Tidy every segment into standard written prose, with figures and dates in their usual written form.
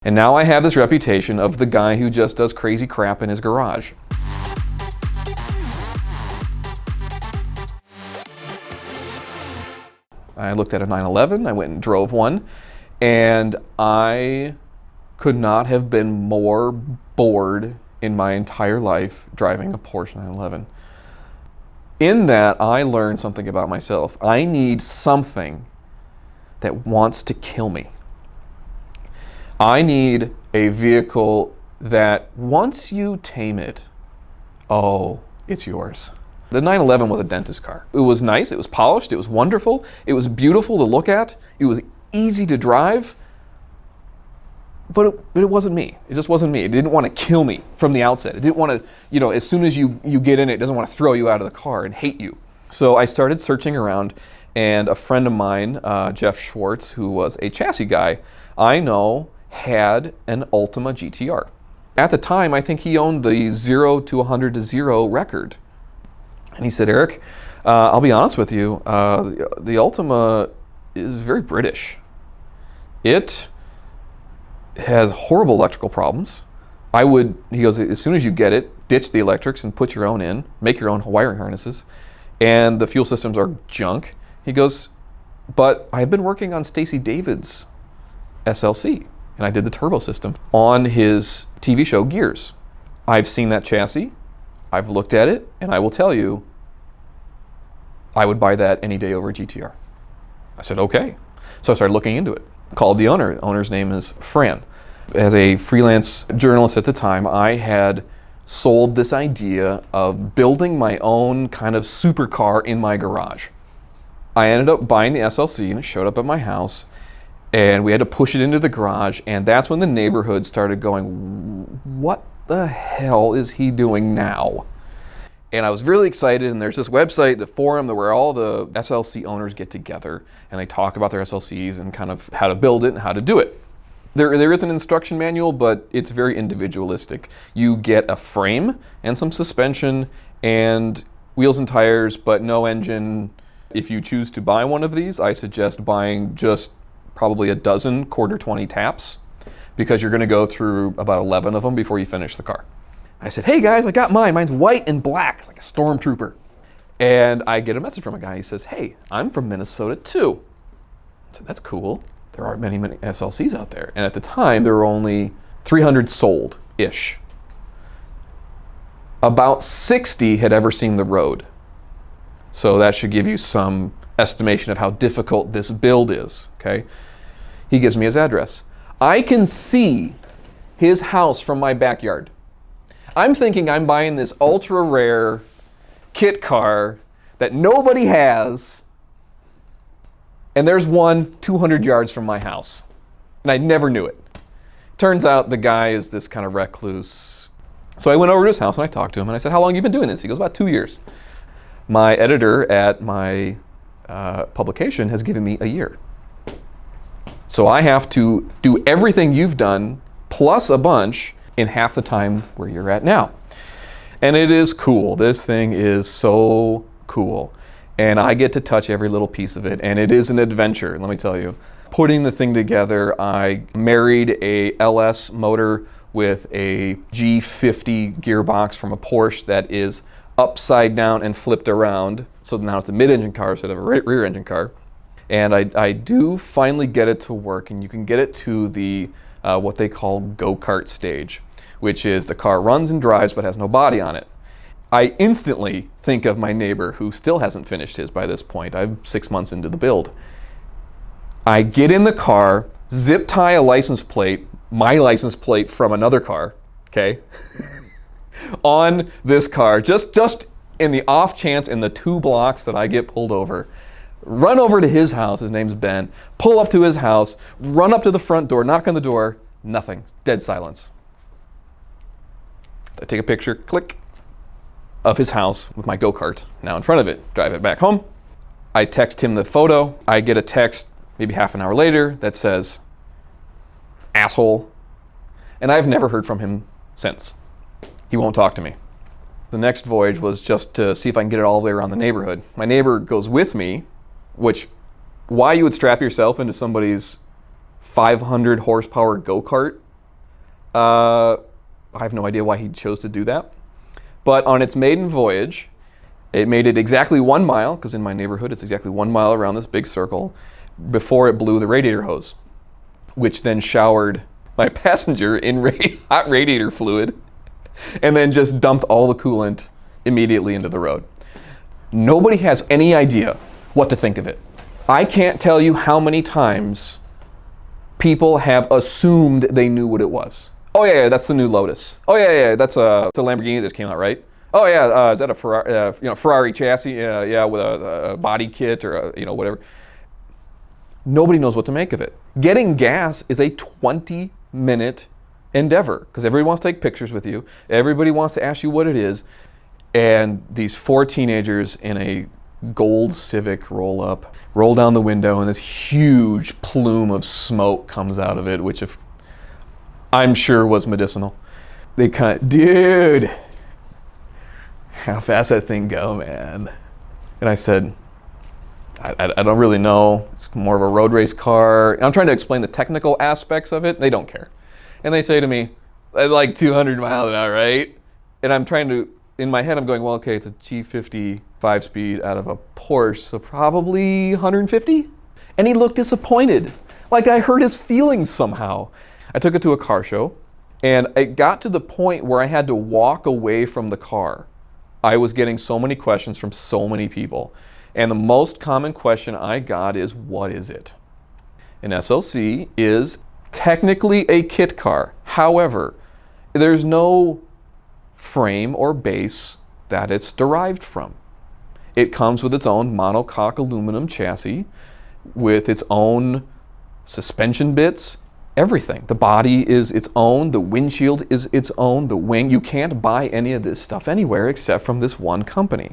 And now I have this reputation of the guy who just does crazy crap in his garage. I looked at a 911, I went and drove one, and I could not have been more bored in my entire life driving a Porsche 911. In that, I learned something about myself. I need something that wants to kill me. I need a vehicle that once you tame it, oh, it's yours. The 911 was a dentist car. It was nice, it was polished, it was wonderful, it was beautiful to look at, it was easy to drive, but it wasn't me. It just wasn't me. It didn't want to kill me from the outset. It didn't want to, as soon as you get in it doesn't want to throw you out of the car and hate you. So I started searching around, and a friend of mine, Jeff Schwartz, who was a chassis guy, I know had an Ultima GTR. At the time, I think he owned the 0 to 100 to 0 record. And he said, Eric, I'll be honest with you, the Ultima is very British. It has horrible electrical problems. He goes, as soon as you get it, ditch the electrics and put your own in, make your own wiring harnesses, and the fuel systems are junk. He goes, but I've been working on Stacey David's SLC, and I did the turbo system on his TV show Gears. I've seen that chassis, I've looked at it, and I will tell you, I would buy that any day over a GTR. I said, okay. So I started looking into it. Called the owner. The owner's name is Fran. As a freelance journalist at the time, I had sold this idea of building my own kind of supercar in my garage. I ended up buying the SLC, and it showed up at my house, and we had to push it into the garage, and that's when the neighborhood started going, what the hell is he doing now? And I was really excited, and there's this website, the forum, where all the SLC owners get together and they talk about their SLCs and kind of how to build it and how to do it. There is an instruction manual, but it's very individualistic. You get a frame and some suspension and wheels and tires, but no engine. If you choose to buy one of these, I suggest buying just probably a dozen quarter 20 taps, because you're going to go through about 11 of them before you finish the car. I said, hey guys, I got mine. Mine's white and black. It's like a stormtrooper. And I get a message from a guy. He says, hey, I'm from Minnesota too. I said, that's cool. There aren't many SLCs out there. And at the time, there were only 300 sold-ish. About 60 had ever seen the road. So that should give you some estimation of how difficult this build is, okay? He gives me his address. I can see his house from my backyard. I'm thinking I'm buying this ultra rare kit car that nobody has, and there's one 200 yards from my house. And I never knew it. Turns out the guy is this kind of recluse. So I went over to his house and I talked to him and I said, how long have you been doing this? He goes, about 2 years. My editor at my publication has given me a year. So I have to do everything you've done plus a bunch in half the time where you're at now. And it is cool. This thing is so cool. And I get to touch every little piece of it. And it is an adventure, let me tell you. Putting the thing together, I married a LS motor with a G50 gearbox from a Porsche that is upside down and flipped around. So now it's a mid-engine car instead of a rear engine car. And I do finally get it to work, and you can get it to the what they call Go-kart stage, which is the car runs and drives but has no body on it. I instantly think of my neighbor who still hasn't finished his by this point. I'm 6 months into the build. I get in the car, zip tie a license plate, my license plate from another car, okay, on this car, just in the off chance in the 2 blocks that I get pulled over. Run over to his house, his name's Ben, pull up to his house, run up to the front door, knock on the door, nothing, dead silence. I take a picture, click, of his house with my go-kart now in front of it, drive it back home. I text him the photo. I get a text maybe half an hour later that says, asshole. And I've never heard from him since. He won't talk to me. The next voyage was just to see if I can get it all the way around the neighborhood. My neighbor goes with me, which, why you would strap yourself into somebody's 500 horsepower go-kart I have no idea why he chose to do that. But on its maiden voyage, it made it exactly 1 mile, because in my neighborhood it's exactly 1 mile around this big circle, before it blew the radiator hose, which then showered my passenger in hot radiator fluid, and then just dumped all the coolant immediately into the road. Nobody has any idea what to think of it. I can't tell you how many times people have assumed they knew what it was. Oh yeah, that's the new Lotus. Oh yeah, that's a Lamborghini that just came out, right? Oh yeah, is that a Ferrari, Ferrari chassis? Yeah, with a body kit or whatever. Nobody knows what to make of it. Getting gas is a 20-minute endeavor because everybody wants to take pictures with you. Everybody wants to ask you what it is. And these 4 teenagers in a gold Civic roll down the window, and this huge plume of smoke comes out of it, which I'm sure was medicinal. They dude, how fast that thing go, man? And I said, I don't really know. It's more of a road race car. And I'm trying to explain the technical aspects of it. They don't care. And they say to me, like 200 miles an hour, right? And I'm trying to, in my head, I'm going, well, okay, it's a G50 5-speed out of a Porsche, so probably 150? And he looked disappointed, like I hurt his feelings somehow. I took it to a car show, and it got to the point where I had to walk away from the car. I was getting so many questions from so many people. And the most common question I got is, what is it? An SLC is technically a kit car. However, there's no frame or base that it's derived from. It comes with its own monocoque aluminum chassis, with its own suspension bits, everything. The body is its own, the windshield is its own, the wing. You can't buy any of this stuff anywhere except from this one company.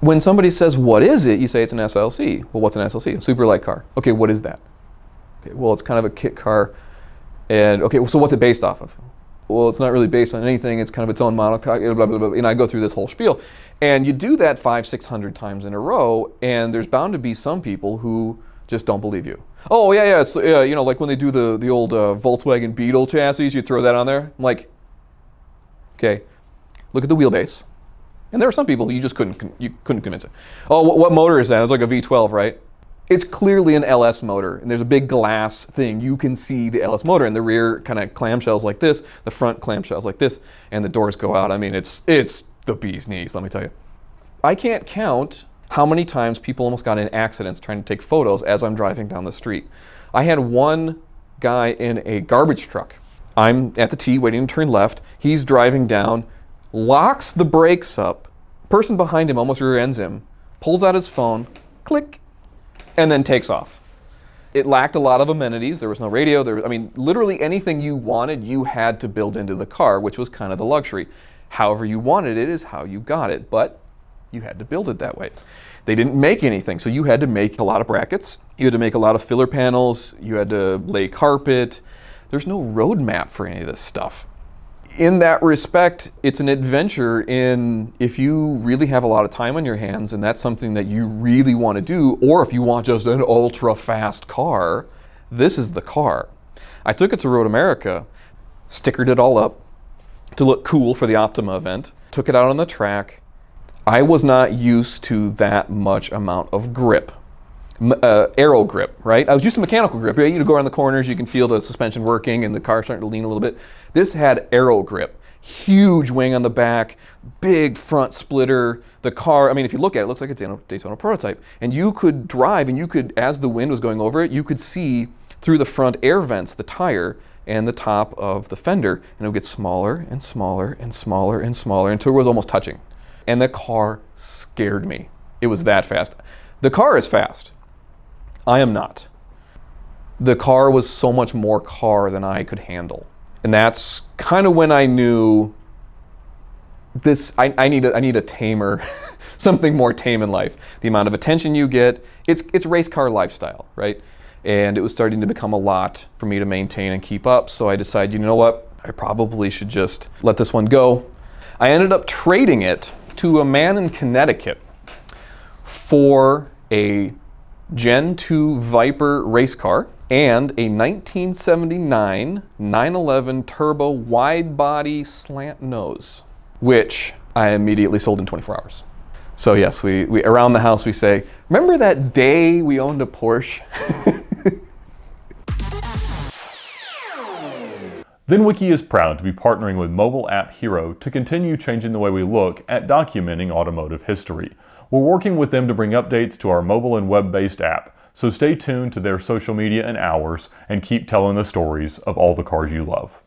When somebody says, what is it? You say it's an SLC. Well, what's an SLC? A super light car. Okay, what is that? Okay, well, it's kind of a kit car. And okay, so what's it based off of? Well, it's not really based on anything. It's kind of its own monocoque, blah, blah, blah. And I go through this whole spiel. And you do that 500-600 times in a row, and there's bound to be some people who just don't believe you. Oh, yeah, it's, like when they do the old Volkswagen Beetle chassis, you throw that on there. I'm like, okay, look at the wheelbase. And there were some people who you just couldn't convince it. Oh, what motor is that? It's like a V12, right? It's clearly an LS motor, and there's a big glass thing. You can see the LS motor, and the rear kind of clamshells like this, the front clamshells like this, and the doors go out. I mean, it's the bee's knees, let me tell you. I can't count how many times people almost got in accidents trying to take photos as I'm driving down the street. I had one guy in a garbage truck. I'm at the T waiting to turn left. He's driving down, locks the brakes up, person behind him almost rear ends him, pulls out his phone, click, and then takes off. It lacked a lot of amenities. There was no radio. Literally anything you wanted, you had to build into the car, which was kind of the luxury. However you wanted it is how you got it, but you had to build it that way. They didn't make anything, so you had to make a lot of brackets. You had to make a lot of filler panels. You had to lay carpet. There's no roadmap for any of this stuff. In that respect, it's an adventure if you really have a lot of time on your hands and that's something that you really want to do, or if you want just an ultra fast car, this is the car. I took it to Road America, stickered it all up to look cool for the Optima event, took it out on the track. I was not used to that much amount of grip. Aero grip, right? I was used to mechanical grip. You go around the corners, you can feel the suspension working and the car starting to lean a little bit. This had aero grip. Huge wing on the back, big front splitter. The car, if you look at it, it looks like a Daytona prototype. And you could drive and you could, as the wind was going over it, you could see through the front air vents, the tire and the top of the fender. And it would get smaller and smaller and smaller and smaller until it was almost touching. And the car scared me. It was that fast. The car is fast. I am not. The car was so much more car than I could handle. And that's kind of when I knew I need a tamer, something more tame in life. The amount of attention you get, it's race car lifestyle, right? And it was starting to become a lot for me to maintain and keep up. So I decided, you know what? I probably should just let this one go. I ended up trading it to a man in Connecticut for a Gen 2 Viper race car and a 1979 911 turbo wide body slant nose, which I immediately sold in 24 hours. So yes, we around the house we say, remember that day we owned a Porsche? VINwiki is proud to be partnering with Mobile App Hero to continue changing the way we look at documenting automotive history. We're working with them to bring updates to our mobile and web-based app, so stay tuned to their social media and ours and keep telling the stories of all the cars you love.